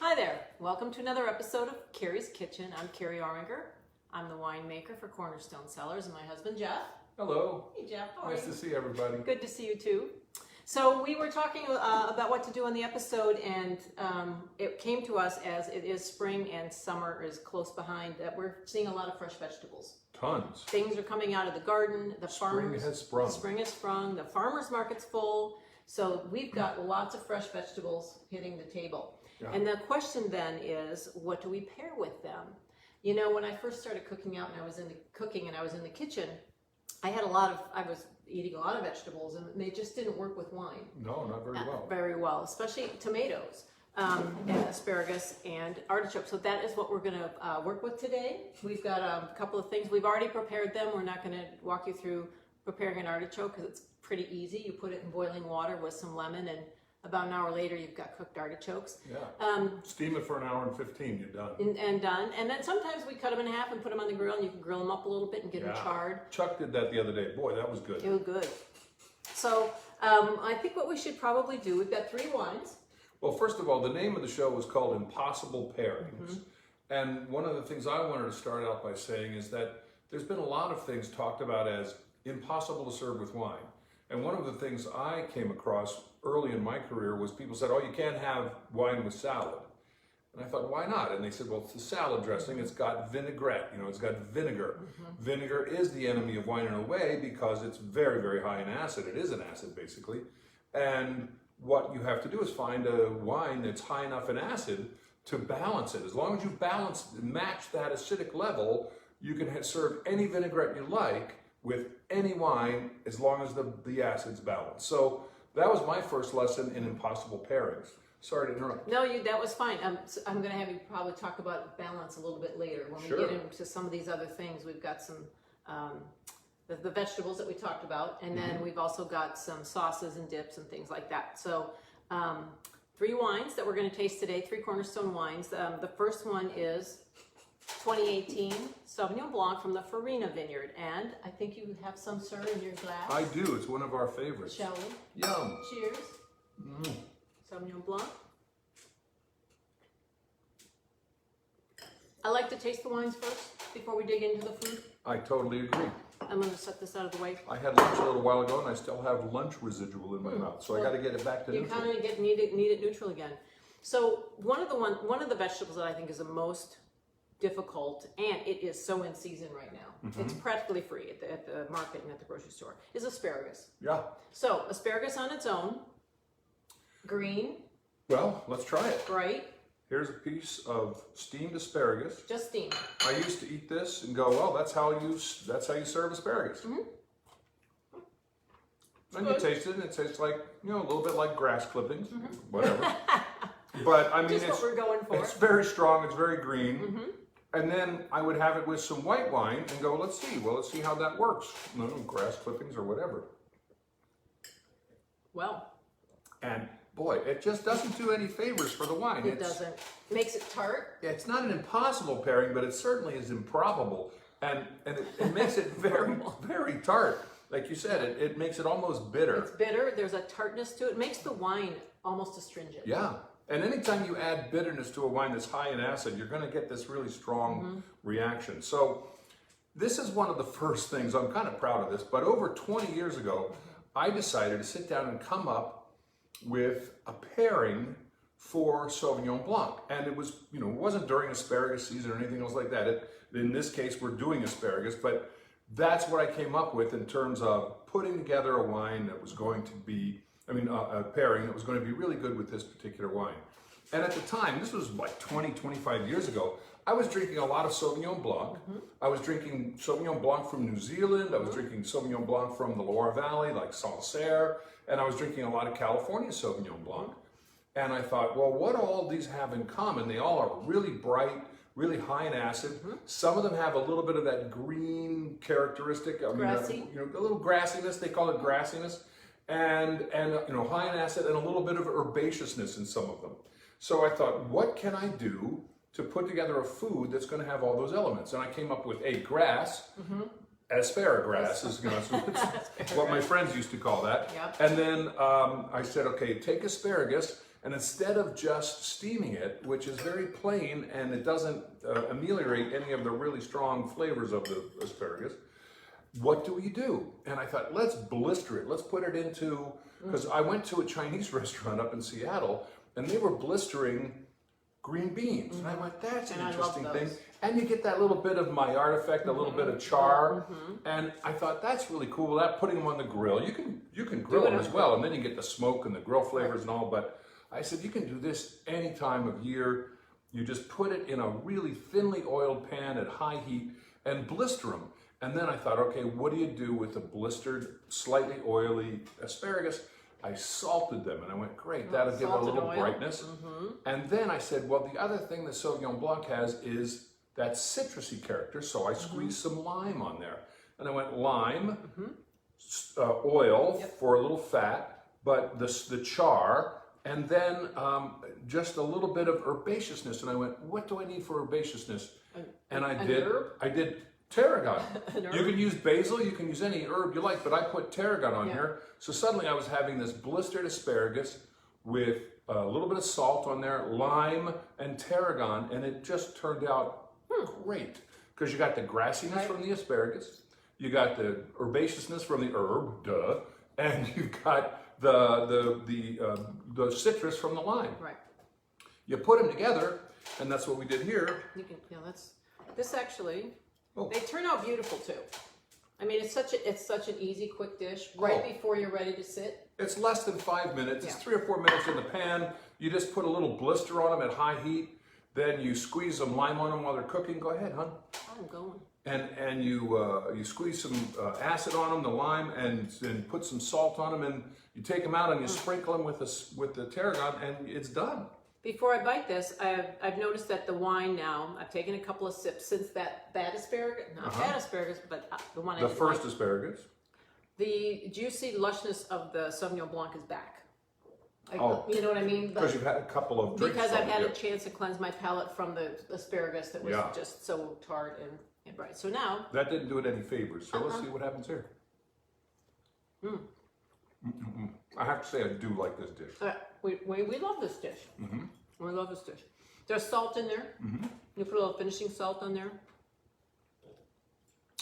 Hi there, welcome to another episode of Kari's Kitchen. I'm Kari Oringer. I'm the winemaker for Cornerstone Cellars, and my husband Jeff. Hello. Hey Jeff, how are Nice you? to see everybody. Good to see you too. So we were talking about what to do on the episode, and it came to us as it is spring and summer is close behind, that we're seeing a lot of fresh vegetables. Tons. Things are coming out of the garden. The farmers, Spring has sprung. Spring has sprung. The farmer's market's full. So we've got lots of fresh vegetables hitting the table. Yeah. And the question then is, what do we pair with them? You know, when I first started cooking out and I was in the kitchen, I was eating a lot of vegetables and they just didn't work with wine. No, not very well. Very well, especially tomatoes, and asparagus and artichokes. So that is what we're gonna work with today. We've got a couple of things. We've already prepared them. We're not gonna walk you through preparing an artichoke because it's pretty easy. You put it in boiling water with some lemon, and about an hour later, you've got cooked artichokes. Yeah. Steam it for an hour and 15, you're done. And done. And then sometimes we cut them in half and put them on the grill, and you can grill them up a little bit and get them charred. Chuck did that the other day. Boy, that was good. It was good. So I think what we should probably do, we've got 3 wines. Well, first of all, the name of the show was called Impossible Pairings. And one of the things I wanted to start out by saying is that there's been a lot of things talked about as impossible to serve with wine. And one of the things I came across early in my career was people said, oh, you can't have wine with salad. And I thought, why not? And they said, well, it's a salad dressing. It's got vinaigrette, it's got vinegar. Vinegar is the enemy of wine in a way because it's very, very high in acid. It is an acid, basically. And what you have to do is find a wine that's high enough in acid to balance it. As long as you match that acidic level, you can serve any vinaigrette you like with any wine as long as the acid's balanced. So that was my first lesson in impossible pairings. Sorry to interrupt. No, that was fine. So I'm going to have you probably talk about balance a little bit later when we get into some of these other things. We've got some the vegetables that we talked about, and then we've also got some sauces and dips and things like that. So 3 wines that we're going to taste today, 3 Cornerstone wines. The first one is 2018 Sauvignon Blanc from the Farina Vineyard, and I think you have some, sir, in your glass. I do. It's one of our favorites. Shall we? Yum. Cheers. Sauvignon Blanc. I like to taste the wines first before we dig into the food. I totally agree. I'm going to set this out of the way. I had lunch a little while ago, and I still have lunch residual in my mouth, so I got to get it back to neutral. You kind of need it neutral again. So one of the vegetables that I think is the most difficult, and it is so in season right now. It's practically free at the market and at the grocery store, is asparagus. Yeah. So asparagus on its own, green. Well, let's try it. Bright. Here's a piece of steamed asparagus. Just steamed. I used to eat this and go, well, that's how you serve asparagus. And you taste it, and it tastes like, a little bit like grass clippings, whatever. But I mean, Just what we're going for. It's very strong, it's very green. And then I would have it with some white wine and go, let's see how that works. Grass clippings or whatever. Well. And boy, it just doesn't do any favors for the wine. It doesn't. Makes it tart. It's not an impossible pairing, but it certainly is improbable. And it makes it very, very tart. Like you said, it makes it almost bitter. It's bitter. There's a tartness to it. It makes the wine almost astringent. Yeah. And anytime you add bitterness to a wine that's high in acid, you're going to get this really strong reaction. So this is one of the first things, I'm kind of proud of this, but over 20 years ago, I decided to sit down and come up with a pairing for Sauvignon Blanc. And it was, it wasn't during asparagus season or anything else like that. In this case, we're doing asparagus, but that's what I came up with in terms of putting together a wine that was going to be, a pairing that was going to be really good with this particular wine. And at the time, this was like 20, 25 years ago, I was drinking a lot of Sauvignon Blanc. I was drinking Sauvignon Blanc from New Zealand. I was drinking Sauvignon Blanc from the Loire Valley, like Sancerre. And I was drinking a lot of California Sauvignon Blanc. And I thought, well, what do all these have in common? They all are really bright, really high in acid. Some of them have a little bit of that green characteristic. Grassy. A little grassiness. They call it grassiness. And high in acid and a little bit of herbaceousness in some of them. So I thought, what can I do to put together a food that's going to have all those elements? And I came up with grass, asparagus is what my friends used to call that. Yep. And then I said, okay, take asparagus And instead of just steaming it, which is very plain and it doesn't ameliorate any of the really strong flavors of the asparagus, what do we do? And I thought, let's blister it. Let's put it into, because I went to a Chinese restaurant up in Seattle and they were blistering green beans. And I went, that's an interesting thing. And you get that little bit of Maillard effect, a little bit of char. And I thought, that's really cool. That putting them on the grill, you can grill them as well. And then you get the smoke and the grill flavors and all. But I said, you can do this any time of year. You just put it in a really thinly oiled pan at high heat and blister them. And then I thought, okay, what do you do with the blistered, slightly oily asparagus? I salted them, and I went, great, that'll give it a little brightness. And then I said, well, the other thing that Sauvignon Blanc has is that citrusy character, so I squeezed some lime on there. And I went lime, oil for a little fat, but the char, and then just a little bit of herbaceousness. And I went, what do I need for herbaceousness? And I did tarragon. You can use basil, you can use any herb you like, but I put tarragon on here. So suddenly I was having this blistered asparagus with a little bit of salt on there, lime and tarragon, and it just turned out great. Because you got the grassiness from the asparagus, you got the herbaceousness from the herb, and you've got the citrus from the lime. Right. You put them together, and that's what we did here. You can, this actually. They turn out beautiful too. I mean, it's such an easy, quick dish right before you're ready to sit. It's less than 5 minutes. It's 3 or 4 minutes in the pan. You just put a little blister on them at high heat. Then you squeeze some lime on them while they're cooking. Go ahead, hon. I'm going. And you squeeze some acid on them, the lime, and put some salt on them, and you take them out and you sprinkle them with the tarragon, and it's done. Before I bite this, I've noticed that the wine now, I've taken a couple of sips since that bad asparagus, not bad asparagus, but the one the first asparagus. The juicy lushness of the Sauvignon Blanc is back. You know what I mean? Because you've had a couple of drinks. Because I've had a chance to cleanse my palate from the asparagus that was just so tart and bright. So now... That didn't do it any favors, so let's see what happens here. I have to say I do like this dish. We love this dish. We love this dish. There's salt in there. You put a little finishing salt on there,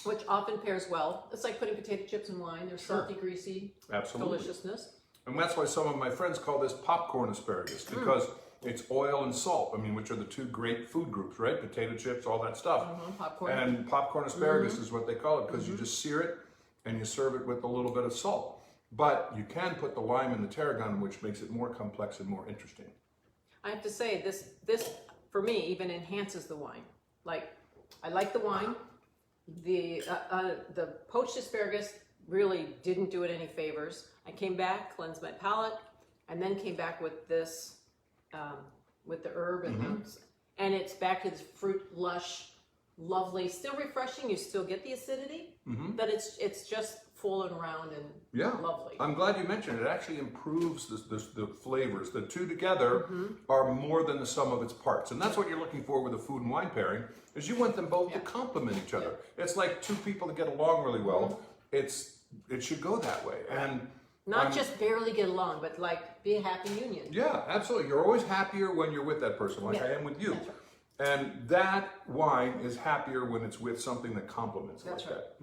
which often pairs well. It's like putting potato chips in wine. There's salty, greasy deliciousness. And that's why some of my friends call this popcorn asparagus, because it's oil and salt, I mean, which are the two great food groups, right? Potato chips, all that stuff. Popcorn. And popcorn asparagus is what they call it, because you just sear it and you serve it with a little bit of salt. But you can put the lime and the tarragon, which makes it more complex and more interesting. I have to say, this for me even enhances the wine. Like, I like the wine. The poached asparagus really didn't do it any favors. I came back, cleansed my palate, and then came back with this, with the herb, and it's back to this fruit, lush, lovely, still refreshing. You still get the acidity, but it's just full and round and lovely. I'm glad you mentioned it. It actually improves the flavors. The two together are more than the sum of its parts. And that's what you're looking for with a food and wine pairing, is you want them both to complement each other. It's like two people that get along really well. It should go that way. And not just barely get along, but like be a happy union. Yeah, absolutely. You're always happier when you're with that person, like I am with you. And that wine is happier when it's with something that complements like that.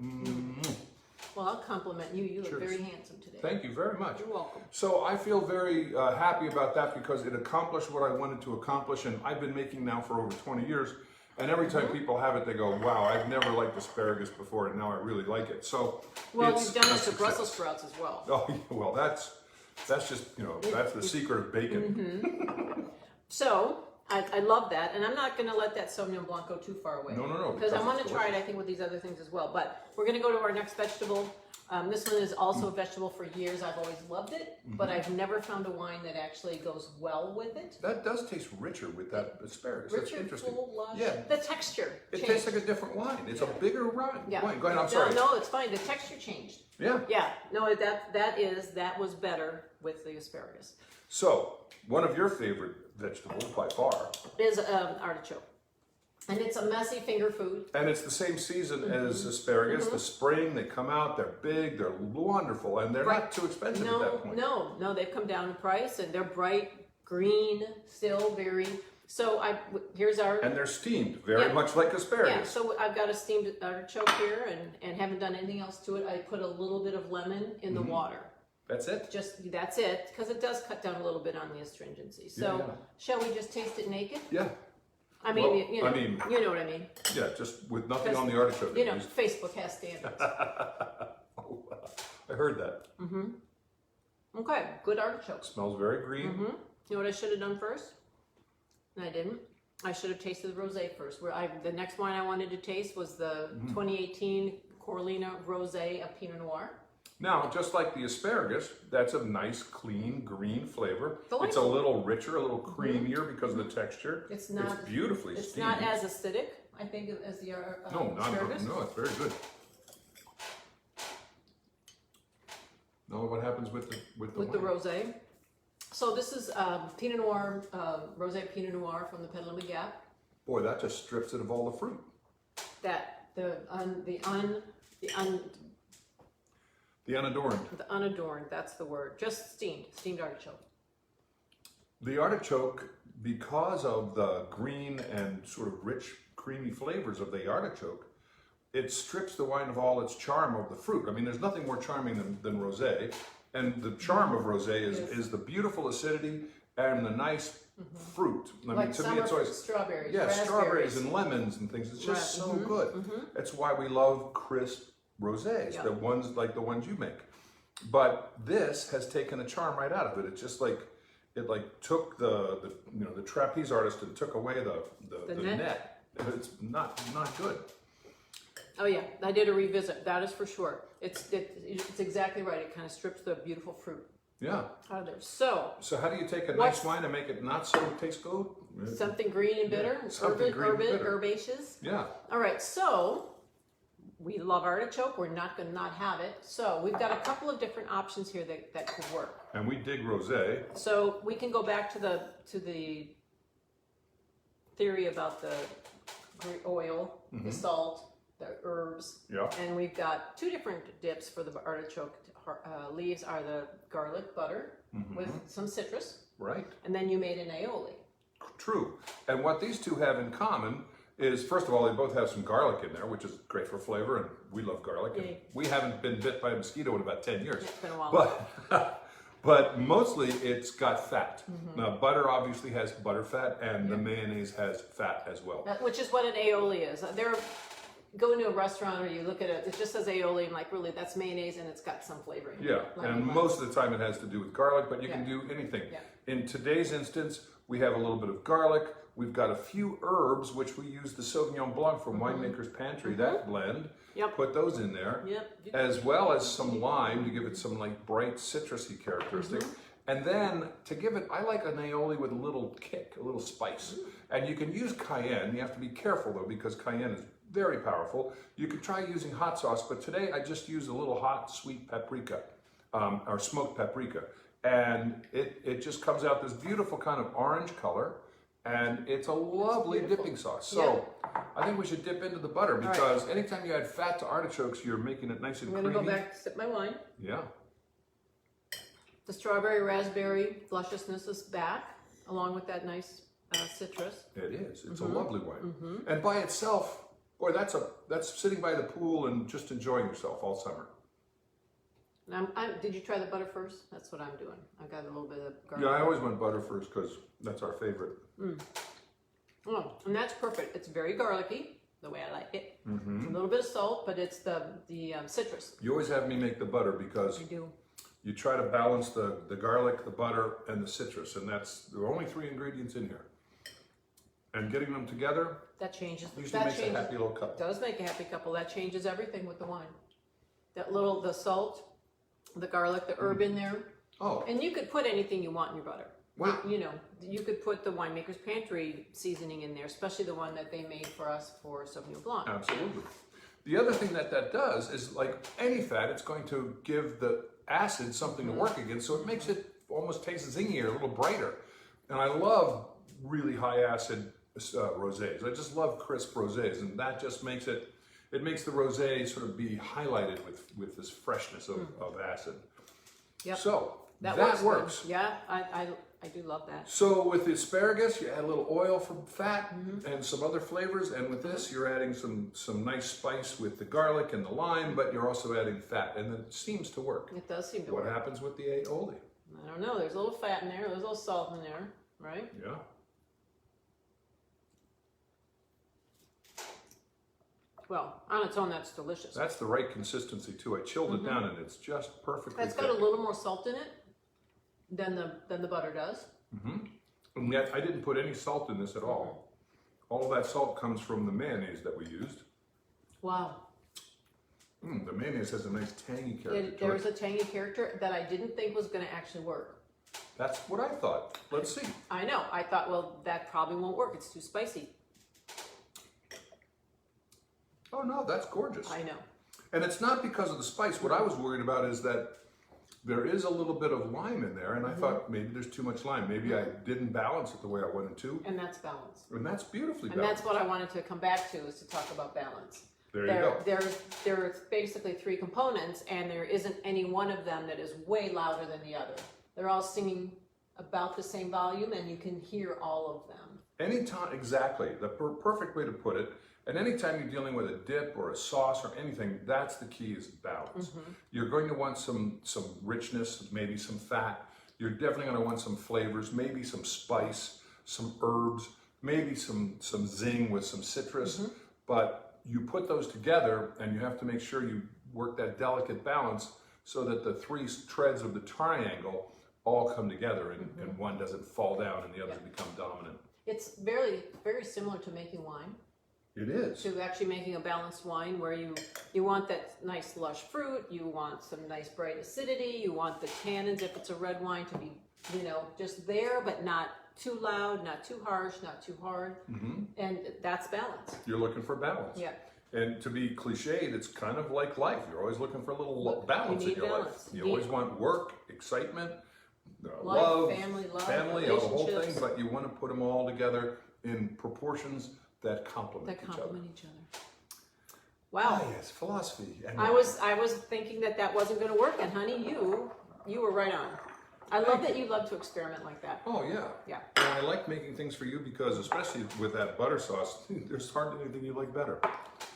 Well, I'll compliment you. You look very handsome today. Thank you very much. You're welcome. So I feel very happy about that, because it accomplished what I wanted to accomplish, and I've been making now for over 20 years. And every time people have it, they go, wow, I've never liked asparagus before, and now I really like it. So well, you've done it to Brussels sprouts as well. Oh, well, that's just, that's the secret of bacon. So I love that, and I'm not going to let that Sauvignon Blanc go too far away. No. Because I want to try it, I think, with these other things as well. But we're going to go to our next vegetable. This one is also a vegetable for years. I've always loved it, but I've never found a wine that actually goes well with it. That does taste richer with that asparagus. Richer, That's interesting. full, lush. Yeah. The texture It tastes like a different wine. It's a bigger wine. Go ahead, I'm sorry. No, it's fine. The texture changed. Yeah. Yeah. No, that was better with the asparagus. So, one of your favorite vegetables by far is artichoke. And it's a messy finger food. And it's the same season as asparagus. The spring, they come out, they're big, they're wonderful, and they're not too expensive at that point. No, they've come down in price, and they're bright green, still very. So here's our. And they're steamed, very much like asparagus. Yeah, so I've got a steamed artichoke here, and haven't done anything else to it. I put a little bit of lemon in the water. That's it? That's it, because it does cut down a little bit on the astringency. So shall we just taste it naked? Yeah. I mean, Well, you know what I mean. Yeah, just with nothing on the artichoke. You know, Facebook has standards. Oh, I heard that. Okay, good artichoke. Smells very green. You know what I should have done first? And I didn't. I should have tasted the rosé first. The next wine I wanted to taste was the 2018 Corlina Rosé of Pinot Noir. Now, just like the asparagus, that's a nice, clean, green flavor. Delightful. It's a little richer, a little creamier because of the texture. It's not. It's beautifully steamed. It's not as acidic, I think, as the asparagus. No, it's very good. Now, what happens with the the rosé? So this is Pinot Noir, Rosé Pinot Noir from the Petaluma Gap. Boy, that just strips it of all the fruit. The unadorned. The unadorned, that's the word. Just steamed artichoke. The artichoke, because of the green and sort of rich, creamy flavors of the artichoke, it strips the wine of all its charm of the fruit. I mean, there's nothing more charming than rosé. And the charm of rosé is the beautiful acidity and the nice fruit. I mean, to me, it's always strawberries. Yeah, strawberries and lemons and things. It's just so good. That's why we love crisp rosés, the ones like the ones you make. But this has taken the charm right out of it. It's just like it took the trapeze artist and took away the net. It's not good. Oh yeah, I did a revisit. That is for sure. It's exactly right. It kind of strips the beautiful fruit out of there. So how do you take a nice wine and make it not so taste good? Something green and bitter, herbaceous. Yeah. All right. So we love artichoke. We're not going to not have it. So we've got a couple of different options here that could work. And we dig rosé. So we can go back to the theory about the oil, the salt, the herbs. Yeah. And we've got two different dips for the artichoke leaves are the garlic butter with some citrus. Right. And then you made an aioli. True. And what these two have in common is, first of all, they both have some garlic in there, which is great for flavor, and we love garlic. And we haven't been bit by a mosquito in about 10 years. It's been a while. But mostly it's got fat. Now, butter obviously has butter fat, and the mayonnaise has fat as well. Which is what an aioli is. Go into a restaurant or you look at it just says aioli, and really that's mayonnaise and it's got some flavoring. Yeah, and most of the time it has to do with garlic, but you can do anything. Yeah. In today's instance, we have a little bit of garlic. We've got a few herbs, which we use the Sauvignon Blanc from Winemaker's Pantry, that blend. Yep. Put those in there, as well as some lime to give it some bright citrusy characteristic. And then to give it, I like an aioli with a little kick, a little spice. And you can use cayenne. You have to be careful though, because cayenne is very powerful. You could try using hot sauce, but today I just used a little hot, sweet paprika, or smoked paprika. And it just comes out this beautiful kind of orange color, and it's a lovely dipping sauce. So I think we should dip into the butter, because anytime you add fat to artichokes, you're making it nice and creamy. I'm going to go back and sip my wine. Yeah. The strawberry raspberry lusciousness is back, along with that nice citrus. It is. It's a lovely wine. And by itself, boy, that's sitting by the pool and just enjoying yourself all summer. Did you try the butter first? That's what I'm doing. I've got a little bit of garlic. Yeah, I always want butter first because that's our favorite. Oh, and that's perfect. It's very garlicky, the way I like it. A little bit of salt, but it's the citrus. You always have me make the butter because I do. You try to balance the garlic, the butter, and the citrus, and that's the only 3 ingredients in here. And getting them together, that changes. Usually makes a happy little couple. Does make a happy couple. That changes everything with the wine. The salt, the garlic, the herb in there. Oh. And you could put anything you want in your butter. Wow. You could put the Winemaker's Pantry seasoning in there, especially the one that they made for us for Sauvignon Blanc. Absolutely. The other thing that does is, like any fat, it's going to give the acid something to work against, so it makes it almost taste zingier, a little brighter. And I love really high acid rosés. I just love crisp rosés, and that just makes it makes the rosé sort of be highlighted with this freshness of acid. Yep. So that works. Yeah, I do love that. So with the asparagus, you add a little oil for fat and some other flavors. And with this, you're adding some nice spice with the garlic and the lime, but you're also adding fat. And it seems to work. It does seem to work. What happens with the aioli? I don't know. There's a little fat in there. There's a little salt in there, right? Yeah. Well, on its own, that's delicious. That's the right consistency too. I chilled it down and it's just perfectly It's got a little more salt in it than the butter does. And yet I didn't put any salt in this at all. All of that salt comes from the mayonnaise that we used. Wow. The mayonnaise has a nice tangy character. There's a tangy character that I didn't think was going to actually work. That's what I thought. Let's see. I know. I thought, well, that probably won't work. It's too spicy. Oh no, that's gorgeous. I know. And it's not because of the spice. What I was worried about is that there is a little bit of lime in there, and I thought maybe there's too much lime. Maybe I didn't balance it the way I wanted to. And that's balance. And that's beautifully And balanced. that's what I wanted to come back to, is to talk about balance. There you go. There's basically three components, and there isn't any one of them that is way louder than the other. They're all singing about the same volume, and you can hear all of them. Anytime, exactly, the perfect way to put it. And anytime you're dealing with a dip or a sauce or anything, that's the key, is balance. You're going to want some richness, maybe some fat. You're definitely going to want some flavors, maybe some spice, some herbs, maybe some zing with some citrus. But you put those together and you have to make sure you work that delicate balance so that the three treads of the triangle all come together and one doesn't fall down and the others become dominant. It's very, very similar to making wine. It is. To actually making a balanced wine where you want that nice lush fruit, you want some nice bright acidity, you want the tannins, if it's a red wine, to be, just there, but not too loud, not too harsh, not too hard. And that's balance. You're looking for balance. Yeah. And to be cliched, it's kind of like life. You're always looking for a little balance in your balance. life. You always want work, excitement, Life, love, family, the whole thing, relationships. but you want to put them all together in proportions that complement each other. Wow. Ah, yes, philosophy. And I was thinking that wasn't going to work, and honey, you were right on. I love that you love to experiment like that. Oh yeah. Yeah. And I like making things for you because, especially with that butter sauce, there's hardly anything you like better.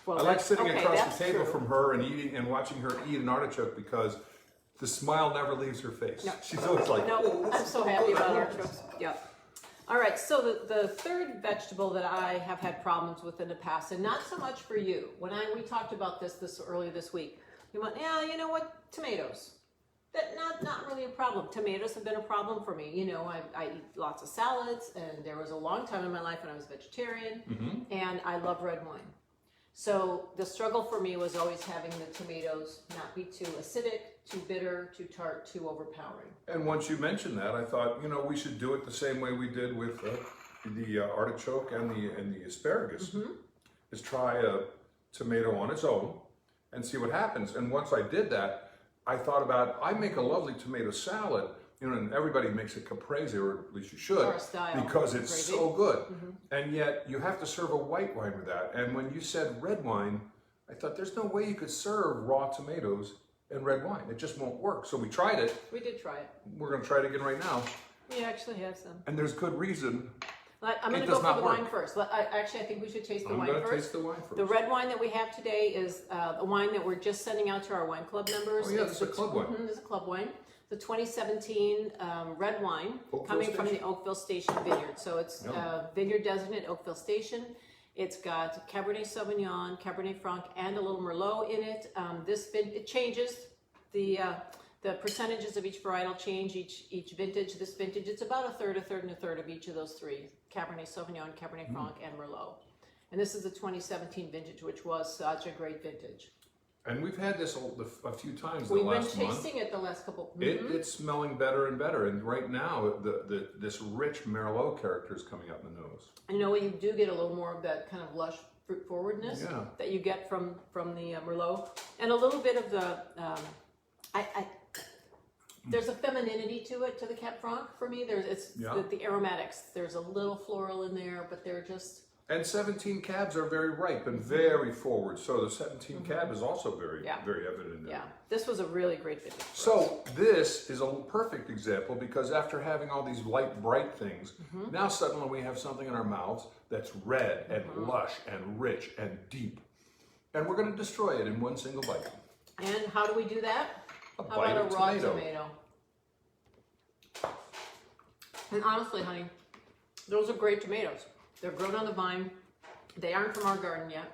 Well, I like sitting across that's the table true. from her and eating and watching her eat an artichoke because the smile never leaves her face. No. She's always like, No, "Oh, this I'm is so happy good." about artichokes. Yep. All right, so the third vegetable that I have had problems with in the past, and not so much for you. When we talked about this earlier this week, you went, yeah, you know what? Tomatoes. That not really a problem. Tomatoes have been a problem for me. I eat lots of salads, and there was a long time in my life when I was vegetarian, and I love red wine. So the struggle for me was always having the tomatoes not be too acidic, too bitter, too tart, too overpowering. And once you mentioned that, I thought, we should do it the same way we did with the artichoke and the asparagus. Is try a tomato on its own and see what happens. And once I did that, I thought about, I make a lovely tomato salad, and everybody makes it caprese, or at least you should, Our style, because it's caprese. so good. And yet you have to serve a white wine with that. And when you said red wine, I thought there's no way you could serve raw tomatoes and red wine. It just won't work. So we tried it. We did try it. We're going to try it again right now. We actually have some. And there's good reason. I'm going to go for the wine first. I think we should taste the wine I'm going to first. taste the wine first. The red wine that we have today is a wine that we're just sending out to our wine club members. Oh yeah, it's a club wine. It's a club wine. The 2017 red wine Oakville coming from Station? the Oakville Station Vineyard. So it's vineyard designate Oakville Station. It's got Cabernet Sauvignon, Cabernet Franc, and a little Merlot in it. It changes. The percentages of each varietal change each vintage. This vintage, it's about a third, and a third of each of those three: Cabernet Sauvignon, Cabernet Franc, and Merlot. And this is the 2017 vintage, which was such a great vintage. And we've had this a few times in We've the been last month. tasting it the last couple. It's smelling better and better. And right now, this rich Merlot character is coming up in the nose. And you do get a little more of that kind of lush fruit forwardness that you get from the Merlot, and a little bit of the there's a femininity to it, to the Cab Franc for me. The aromatics. There's a little floral in there, but they're just And 17 cabs are very ripe and very forward. So the 17 cab is also very evident in there. Yeah, this was a really great vintage. So this is a perfect example because after having all these light, bright things, now suddenly we have something in our mouths that's red and lush and rich and deep. And we're going to destroy it in one single bite. And how do we do that? How about a raw tomato? And honestly, honey, those are great tomatoes. They're grown on the vine. They aren't from our garden yet.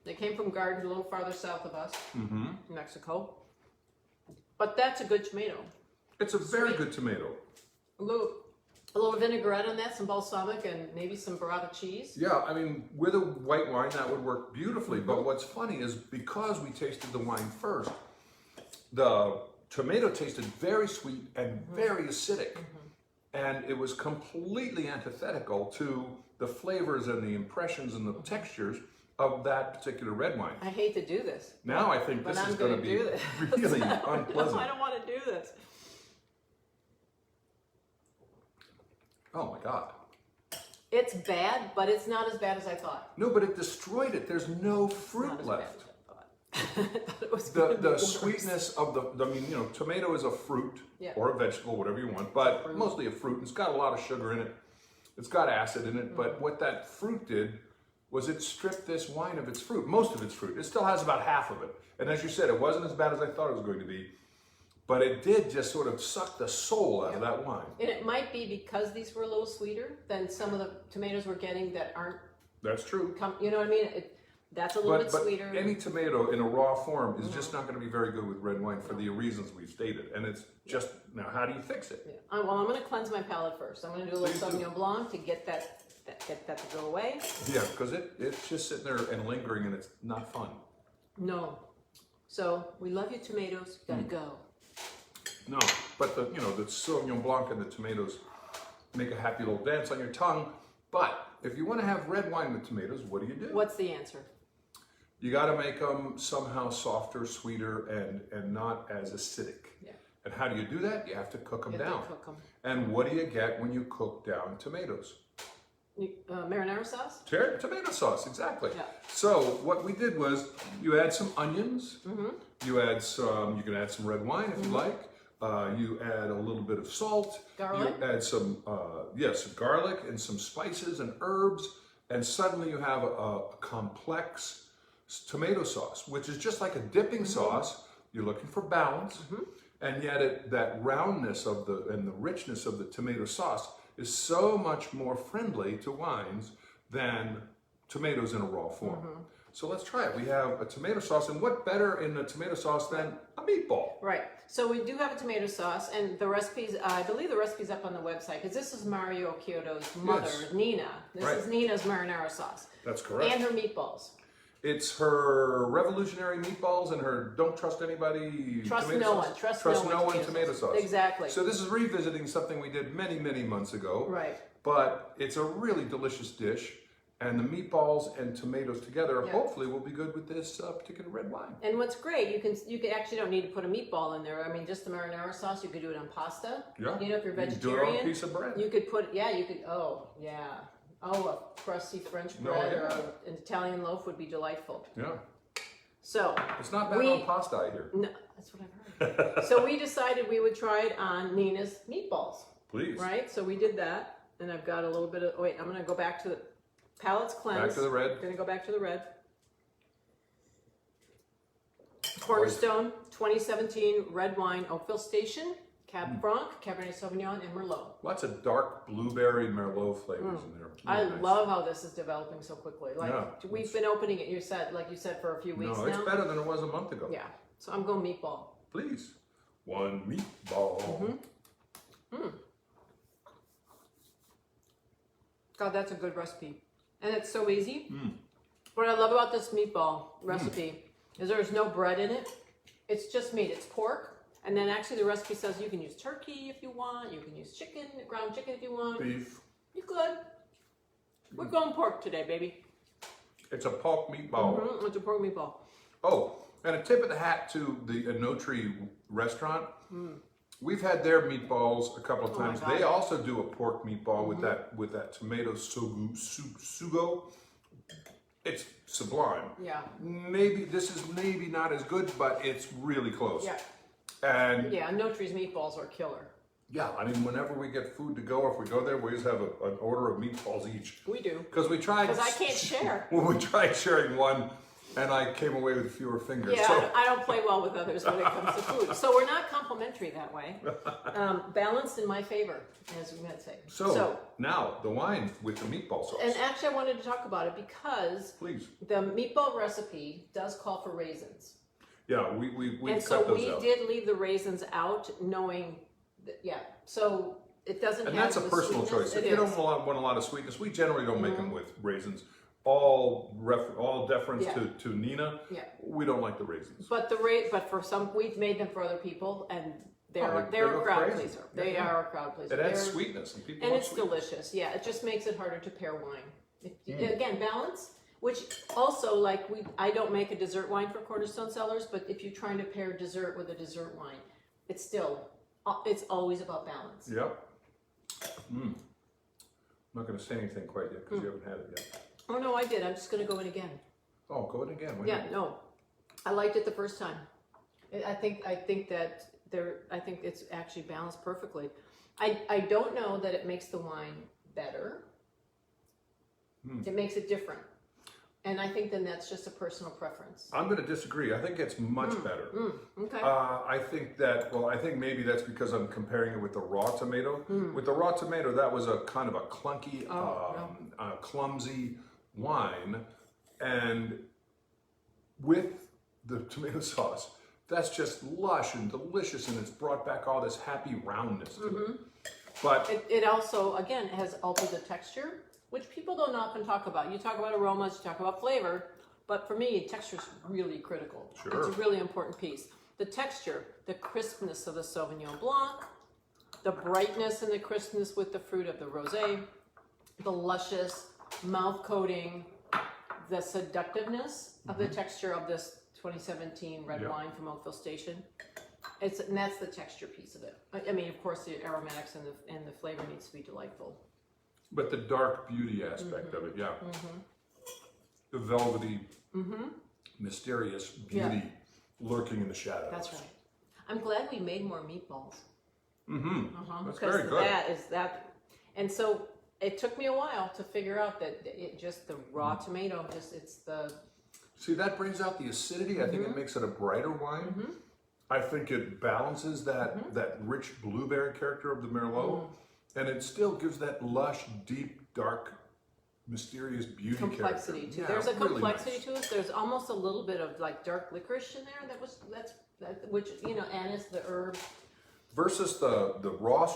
They came from gardens a little farther south of us, Mexico. But that's a good tomato. It's a very good tomato. A little vinaigrette on that, some balsamic, and maybe some burrata cheese. Yeah, I mean, with a white wine, that would work beautifully. But what's funny is because we tasted the wine first, the tomato tasted very sweet and very acidic. And it was completely antithetical to the flavors and the impressions and the textures of that particular red wine. I hate to do this. Now I think this is going to be really unpleasant. No, I don't want to do this. Oh my God. It's bad, but it's not as bad as I thought. No, but it destroyed it. There's no fruit left. I thought it was The sweetness of I mean, you know, tomato is a fruit or a vegetable, whatever you want, but mostly a fruit. It's got a lot of sugar in it. It's got acid in it, but what that fruit did was it stripped this wine of its fruit, most of its fruit. It still has about half of it. And as you said, it wasn't as bad as I thought it was going to be, but it did just sort of suck the soul out of that wine. And it might be because these were a little sweeter than some of the tomatoes we're getting that aren't. That's true. You know what I mean? That's a little bit sweeter. Any tomato in a raw form is just not going to be very good with red wine for the reasons we've stated. And it's just, now how do you fix it? Yeah. Well, I'm going to cleanse my palate first. I'm going to do a little Sauvignon Blanc to get that to go away. Yeah, because it's just sitting there and lingering and it's not fun. No. So, we love you tomatoes. Gotta go. No, but the Sauvignon Blanc and the tomatoes make a happy little dance on your tongue. But if you want to have red wine with tomatoes, what do you do? What's the answer? You got to make them somehow softer, sweeter, and not as acidic. Yeah. And how do you do that? You have to cook them down. Cook them. And what do you get when you cook down tomatoes? Marinara sauce? Tomato sauce, exactly. Yeah. So what we did was you add some onions. You can add some red wine if you like. You add a little bit of salt. Garlic? You add some garlic and some spices and herbs, and suddenly you have a complex tomato sauce, which is just like a dipping sauce. You're looking for balance, and yet that roundness and the richness of the tomato sauce is so much more friendly to wines than tomatoes in a raw form. So let's try it. We have a tomato sauce, and what better in a tomato sauce than a meatball? Right. So we do have a tomato sauce, and the recipes, I believe the recipe's up on the website, because this is Mario Chiodo's mother, Nina. This is Nina's marinara sauce. That's correct. And her meatballs. It's her revolutionary meatballs and her don't trust anybody Trust tomato no sauce. one. Trust no one tomato sauce. Exactly. So this is revisiting something we did many, many months ago. Right. But it's a really delicious dish. And the meatballs and tomatoes together hopefully will be good with this particular red wine. And what's great, you can actually don't need to put a meatball in there. I mean, just the marinara sauce, you could do it on pasta. Yeah. You know, if you're vegetarian. You can do it on a piece of bread. You could put, a crusty French bread or an Italian loaf would be delightful. Yeah. So. It's not bad on pasta either. No, that's what I've heard. So we decided we would try it on Nina's meatballs. Please. Right? So we did that. And I've got a little bit of, I'm going to go back to the palate's cleanse. Back to the red. Going to go back to the red. Cornerstone 2017 red wine Oakville Station, Cab Franc, Cabernet Sauvignon, and Merlot. Lots of dark blueberry Merlot flavors in there. I love how this is developing so quickly. We've been opening it, like you said, for a few weeks now. No, it's better than it was a month ago. Yeah. So I'm going meatball. Please. One meatball. God, that's a good recipe. And it's so easy. What I love about this meatball recipe is there's no bread in it. It's just meat. It's pork. And then actually the recipe says you can use turkey if you want. You can use chicken, ground chicken if you want. Beef. You could. We're going pork today, baby. It's a pork meatball. It's a pork meatball. Oh, and a tip of the hat to the Notri restaurant. We've had their meatballs a couple of Oh my times. God. They also do a pork meatball with that tomato sugo. It's sublime. Yeah. Maybe this is maybe not as good, but it's really close. Yeah. And Yeah, Notri's meatballs are killer. yeah, I mean, whenever we get food to go, if we go there, we just have an order of meatballs each. We do. Because we tried. Because I can't share. Well, we tried sharing one, and I came away with fewer fingers. Yeah, So. I don't play well with others when it comes to food. So we're not complimentary that way. Balanced in my favor, as we might say. So now the wine with the meatball sauce. And actually I wanted to talk about it because Please. the meatball recipe does call for raisins. Yeah, we And cut so those we out. did leave the raisins out knowing that, yeah. So it doesn't And have that's a the personal sweetness. choice. If It you is. don't want a lot of sweetness, we generally don't make them with raisins. All deference Yeah. to Nina. Yeah. We don't like the raisins. But but for some, we've made them for other people, and they're they a go crowd crazy. pleaser. Yeah, They yeah. are a crowd pleaser. It adds They're- sweetness, and people and love it's sweetness. delicious. Yeah, it just makes it harder to pair wine. Again, balance. Which also, like I don't make a dessert wine for Cornerstone Cellars, but if you're trying to pair dessert with a dessert wine, it's always about balance. Yep. I'm not going to say anything quite yet because you haven't had it yet. Oh no, I did. I'm just going to go in again. Oh, go in again. Wait a Yeah, minute. no, I liked it the first time. I think it's actually balanced perfectly. I don't know that it makes the wine better. It makes it different, and I think then that's just a personal preference. I'm going to disagree. I think it's much better. Okay. I think maybe that's because I'm comparing it with the raw tomato. With the raw tomato, that was a kind of a clunky, clumsy wine. And with the tomato sauce, that's just lush and delicious, and it's brought back all this happy roundness to it. But It also, again, has altered the texture, which people don't often talk about. You talk about aromas, you talk about flavor, but for me, texture is really critical. Sure. It's a really important piece. The texture, the crispness of the Sauvignon Blanc, the brightness and the crispness with the fruit of the rosé, the luscious mouth coating, the seductiveness of the texture of this 2017 red wine from Oakville Station. And that's the texture piece of it. I mean, of course, the aromatics and the flavor needs to be delightful. the dark beauty aspect of it, yeah. The velvety, mysterious beauty lurking in the shadows. That's right. I'm glad we made more meatballs. That's very good. And so it took me a while to figure out that it just the raw tomato, See, that brings out the acidity. I think it makes it a brighter wine. I think it balances that rich blueberry character of the Merlot, and it still gives that lush, deep, dark, mysterious beauty complexity character. too. Yeah, There's a really complexity nice. to it. There's almost a little bit of like dark licorice in there. Which anise, the herb. Versus the raw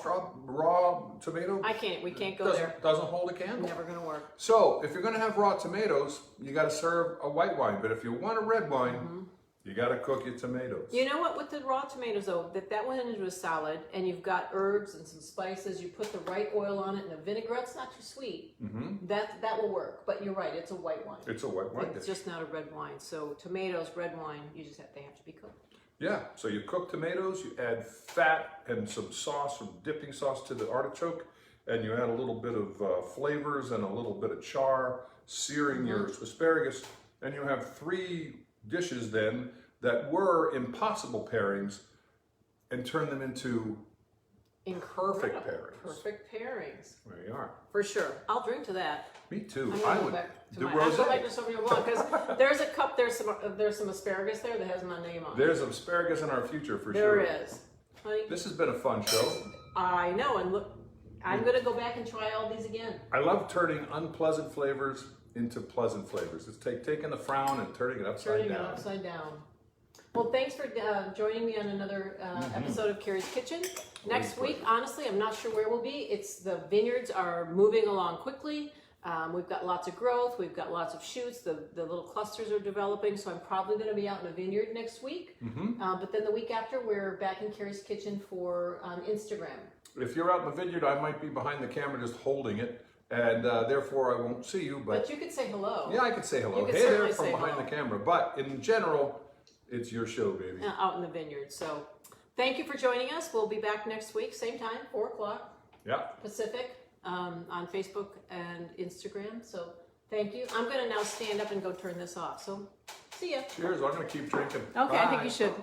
tomato. We can't go there. Doesn't hold a candle. Never gonna work. So if you're going to have raw tomatoes, you got to serve a white wine. But if you want a red wine, you got to cook your tomatoes. You know what? With the raw tomatoes, though, that went into a salad, and you've got herbs and some spices. You put the right oil on it, and the vinaigrette's not too sweet. That will work. But you're right; it's a white wine. It's a white wine It's dish. just not a red wine. So tomatoes, red wine, they have to be cooked. Yeah, so you cook tomatoes, you add fat and some sauce, some dipping sauce to the artichoke, and you add a little bit of flavors and a little bit of char, searing your asparagus, and you have 3 dishes then that were impossible pairings and turn them into perfect pairings. Perfect pairings. There you are. For sure. I'll drink to that. Me too. I'm I gonna go would back to do I'll go back to rosé. Sauvignon Blanc because there's a cup. There's some asparagus there that has my name on it. There's asparagus in our future for There sure. is. Honey, This has been a fun show. I know, and look, I'm gonna go back and try all these again. I love turning unpleasant flavors into pleasant flavors. It's taking the frown and turning it upside Turning it down. upside down. Well, thanks for joining me on another episode of Kari's Kitchen. Next week, honestly, I'm not sure where we'll be. The vineyards are moving along quickly. We've got lots of growth. We've got lots of shoots. The little clusters are developing, so I'm probably going to be out in a vineyard next week. But then the week after, we're back in Kari's Kitchen for Instagram. If you're out in the vineyard, I might be behind the camera just holding it, and therefore I won't see you. But you could say hello. Yeah, I could say hello. You could Hey there certainly from say behind hello. the camera. But in general, it's your show, baby. Out in the vineyard. So, thank you for joining us. We'll be back next week, same time, 4 o'clock Yeah. Pacific, on Facebook and Instagram. So thank you. I'm going to now stand up and go turn this off. So see ya. Cheers. I'm going to keep drinking. Okay, I think Bye. you should.